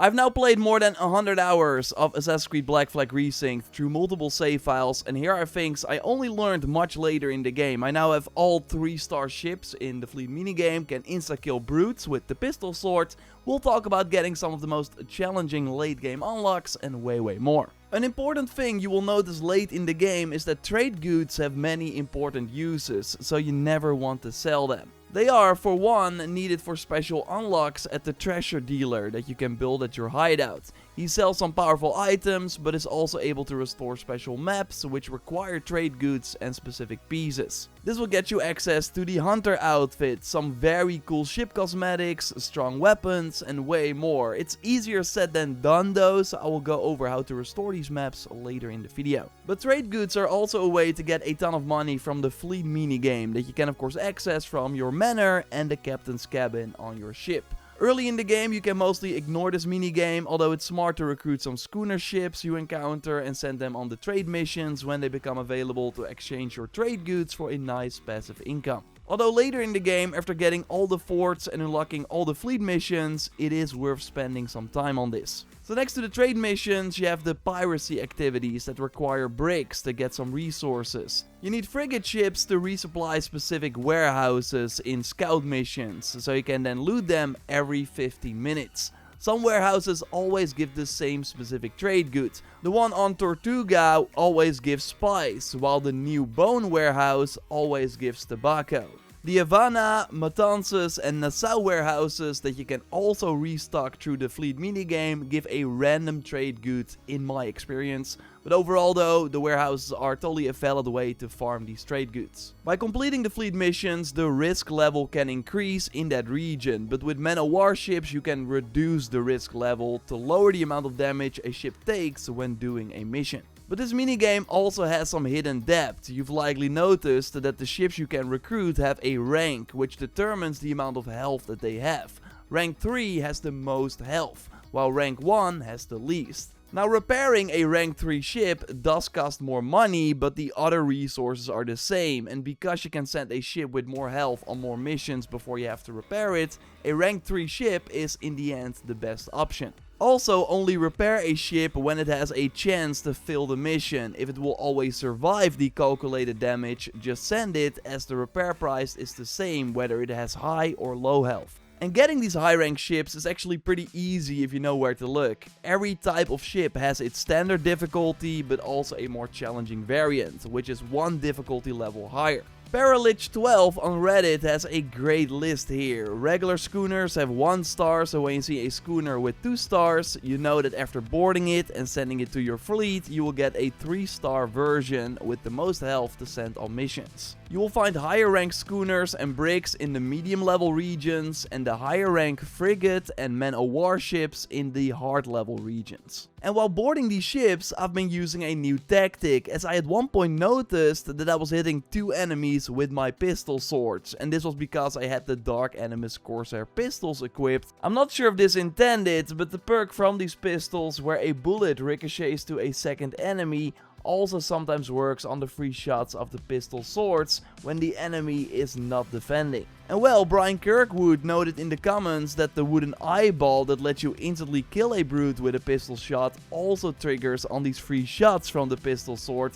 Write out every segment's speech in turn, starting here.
I've now played more than 100 hours of Assassin's Creed Black Flag Resynced through multiple save files, and here are things I only learned much later in the game. I now have all 3-star ships in the fleet minigame, can insta-kill brutes with the pistol sword. We'll talk about getting some of the most challenging late game unlocks and way more. An important thing you will notice late in the game is that trade goods have many important uses, so you never want to sell them. They are, for one, needed for special unlocks at the treasure dealer that you can build at your hideout. He sells some powerful items, but is also able to restore special maps which require trade goods and specific pieces. This will get you access to the hunter outfit, some very cool ship cosmetics, strong weapons, and way more. It's easier said than done though, so I will go over how to restore these maps later in the video. But trade goods are also a way to get a ton of money from the fleet minigame that you can of course access from your manor and the captain's cabin on your ship. Early in the game you can mostly ignore this minigame, although it's smart to recruit some schooner ships you encounter and send them on the trade missions when they become available to exchange your trade goods for a nice passive income. Although later in the game, after getting all the forts and unlocking all the fleet missions, it is worth spending some time on this. So next to the trade missions, you have the piracy activities that require bricks to get some resources. You need frigate ships to resupply specific warehouses in scout missions, so you can then loot them every 15 minutes. Some warehouses always give the same specific trade goods. The one on Tortuga always gives spice, while the new Bone warehouse always gives tobacco. The Havana, Matanzas and Nassau warehouses that you can also restock through the fleet minigame give a random trade good in my experience. But overall though, the warehouses are totally a valid way to farm these trade goods. By completing the fleet missions, the risk level can increase in that region, but with man-o-war ships you can reduce the risk level to lower the amount of damage a ship takes when doing a mission. But this minigame also has some hidden depth. You've likely noticed that the ships you can recruit have a rank, which determines the amount of health that they have. Rank 3 has the most health, while rank 1 has the least. Now repairing a rank 3 ship does cost more money, but the other resources are the same, and because you can send a ship with more health on more missions before you have to repair it, a rank 3 ship is in the end the best option. Also, only repair a ship when it has a chance to fill the mission. If it will always survive the calculated damage, just send it, as the repair price is the same whether it has high or low health. And getting these high rank ships is actually pretty easy if you know where to look. Every type of ship has its standard difficulty, but also a more challenging variant, which is one difficulty level higher. Paralich12 on Reddit has a great list here. Regular schooners have 1 star, so when you see a schooner with 2 stars, you know that after boarding it and sending it to your fleet, you will get a 3-star version with the most health to send on missions. You will find higher rank schooners and brigs in the medium level regions, and the higher rank frigate and man-o-war ships in the hard level regions. And while boarding these ships, I've been using a new tactic, as I at one point noticed that I was hitting 2 enemies with my pistol swords, and this was because I had the Dark Animus Corsair pistols equipped. I'm not sure if this is intended, but the perk from these pistols where a bullet ricochets to a second enemy also sometimes works on the free shots of the pistol swords when the enemy is not defending. And well, Brian Kirkwood noted in the comments that the wooden eyeball that lets you instantly kill a brute with a pistol shot also triggers on these free shots from the pistol sword.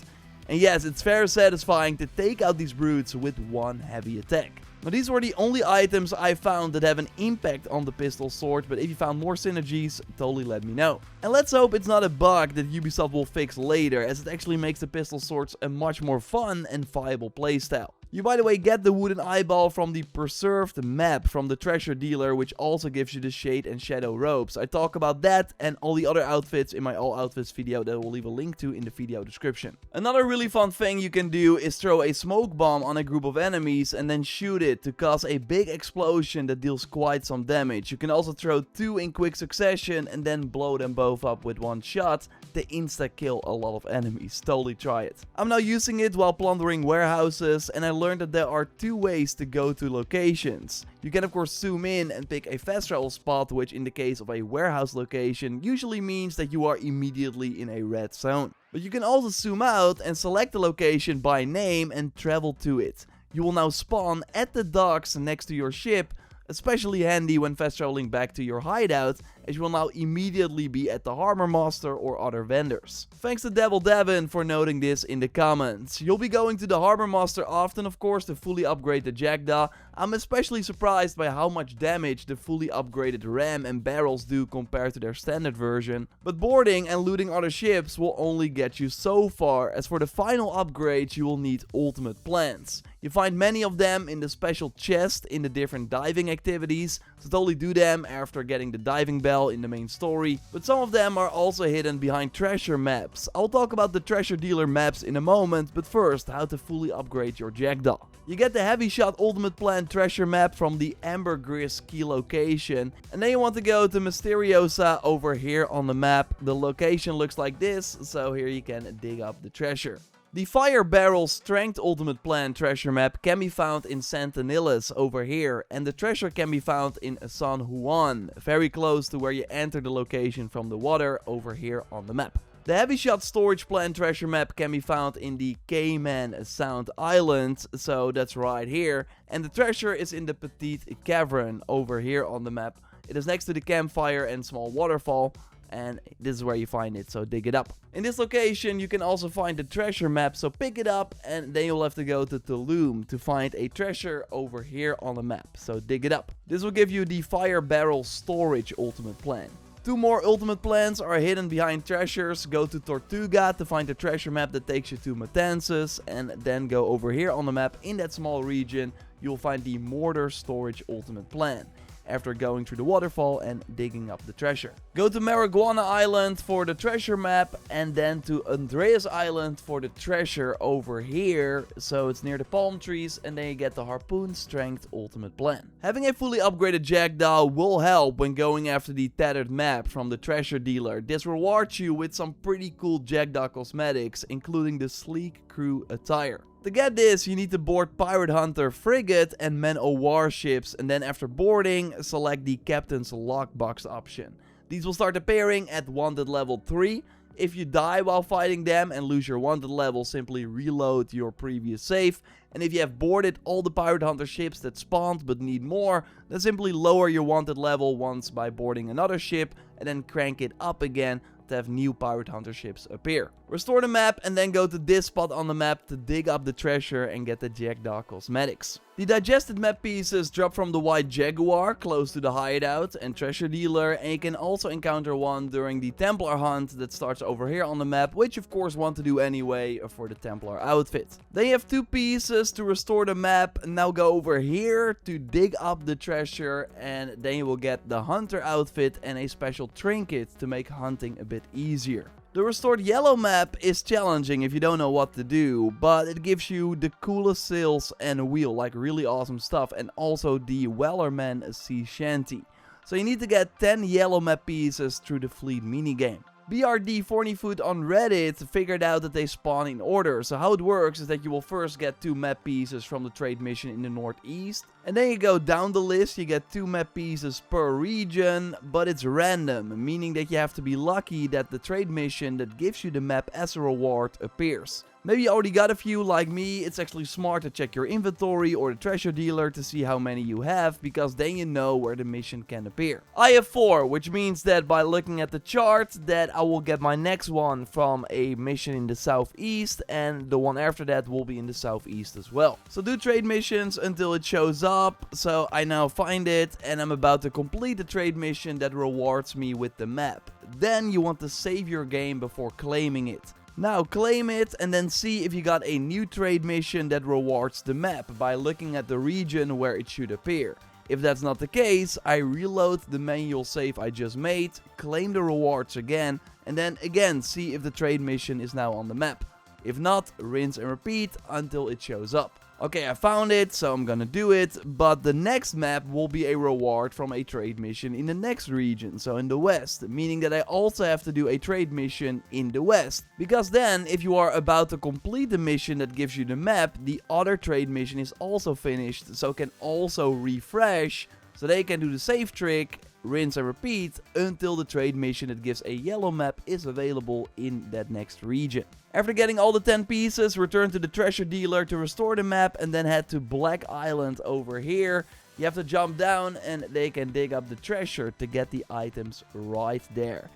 And yes, it's very satisfying to take out these brutes with one heavy attack. Now these were the only items I found that have an impact on the pistol sword, but if you found more synergies, totally let me know. And let's hope it's not a bug that Ubisoft will fix later, as it actually makes the pistol swords a much more fun and viable playstyle. You, by the way, get the wooden eyeball from the preserved map from the treasure dealer, which also gives you the shade and shadow robes. I talk about that and all the other outfits in my all outfits video that I will leave a link to in the video description. Another really fun thing you can do is throw a smoke bomb on a group of enemies and then shoot it to cause a big explosion that deals quite some damage. You can also throw 2 in quick succession and then blow them both up with 1 shot to insta-kill a lot of enemies. Totally try it. I'm now using it while plundering warehouses, and I learned that there are 2 ways to go to locations. You can of course zoom in and pick a fast travel spot, which in the case of a warehouse location usually means that you are immediately in a red zone. But you can also zoom out and select the location by name and travel to it. You will now spawn at the docks next to your ship, especially handy when fast traveling back to your hideout, as you will now immediately be at the Harbor Master or other vendors. Thanks to Devil Devin for noting this in the comments. You'll be going to the Harbor Master often, of course, to fully upgrade the Jackdaw. I'm especially surprised by how much damage the fully upgraded ram and barrels do compared to their standard version. But boarding and looting other ships will only get you so far, as for the final upgrades you will need ultimate plans. You find many of them in the special chest in the different diving activities, so totally do them after getting the diving bell in the main story, but some of them are also hidden behind treasure maps. I'll talk about the treasure dealer maps in a moment, but first, how to fully upgrade your Jackdaw. You get the Heavy Shot Ultimate Plan treasure map from the Ambergris key location, and then you want to go to Mysteriosa over here on the map. The location looks like this, so here you can dig up the treasure. The Fire Barrel Strength Ultimate Plan treasure map can be found in Santanillas over here, and the treasure can be found in San Juan, very close to where you enter the location from the water over here on the map. The Heavy Shot Storage Plan treasure map can be found in the Cayman Sound Island, so that's right here, and the treasure is in the Petite Cavern over here on the map. It is next to the campfire and small waterfall, and this is where you find it, so dig it up. In this location you can also find the treasure map, so pick it up, and then you'll have to go to Tulum to find a treasure over here on the map, so dig it up. This will give you the Fire Barrel Storage Ultimate Plan. Two more ultimate plans are hidden behind treasures. Go to Tortuga to find the treasure map that takes you to Matanzas, and then go over here on the map in that small region. You'll find the Mortar Storage Ultimate Plan, after going through the waterfall and digging up the treasure. Go to Marijuana Island for the treasure map, and then to Andreas Island for the treasure over here, so it's near the palm trees, and then you get the Harpoon Strength Ultimate Plan. Having a fully upgraded Jackdaw will help when going after the Tattered Map from the treasure dealer. This rewards you with some pretty cool Jackdaw cosmetics, including the sleek crew attire. To get this, you need to board Pirate Hunter Frigate and Man-O-War ships, and then after boarding, select the Captain's Lockbox option. These will start appearing at Wanted level 3. If you die while fighting them and lose your Wanted level, simply reload your previous save. And if you have boarded all the Pirate Hunter ships that spawned but need more, then simply lower your Wanted level once by boarding another ship, and then crank it up again to have new Pirate Hunter ships appear. Restore the map and then go to this spot on the map to dig up the treasure and get the Jackdaw cosmetics. The digested map pieces drop from the White Jaguar close to the hideout and treasure dealer, and you can also encounter one during the Templar hunt that starts over here on the map, which of course want to do anyway for the Templar outfit. Then you have 2 pieces to restore the map. Now go over here to dig up the treasure, and then you will get the hunter outfit and a special trinket to make hunting a bit easier. The restored yellow map is challenging if you don't know what to do, but it gives you the coolest sails and a wheel, like really awesome stuff, and also the Wellerman Sea Shanty. So you need to get 10 yellow map pieces through the fleet minigame. BRD Fornyfoot on Reddit figured out that they spawn in order. So how it works is that you will first get 2 map pieces from the trade mission in the northeast, and then you go down the list, you get 2 map pieces per region, but it's random, meaning that you have to be lucky that the trade mission that gives you the map as a reward appears. Maybe you already got a few like me. It's actually smart to check your inventory or the treasure dealer to see how many you have, because then you know where the mission can appear. I have 4, which means that by looking at the chart that I will get my next one from a mission in the southeast, and the one after that will be in the southeast as well. So do trade missions until it shows up. So I now find it, and I'm about to complete the trade mission that rewards me with the map. Then you want to save your game before claiming it. Now claim it and then see if you got a new trade mission that rewards the map by looking at the region where it should appear. If that's not the case, I reload the manual save I just made, claim the rewards again, and then again see if the trade mission is now on the map. If not, rinse and repeat until it shows up. Okay, I found it, so I'm gonna do it, but the next map will be a reward from a trade mission in the next region, so in the west, meaning that I also have to do a trade mission in the west. Because then, if you are about to complete the mission that gives you the map, the other trade mission is also finished, so can also refresh, so they can do the save trick, rinse and repeat until the trade mission that gives a yellow map is available in that next region. After getting all the 10 pieces, return to the treasure dealer to restore the map and then head to Black Island over here. You have to jump down and they can dig up the treasure to get the items right there.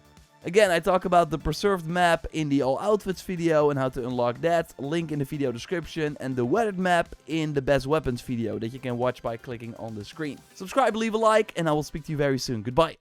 Again, I talk about the preserved map in the all outfits video and how to unlock that, link in the video description, and the weathered map in the best weapons video that you can watch by clicking on the screen. Subscribe, leave a like, and I will speak to you very soon. Goodbye.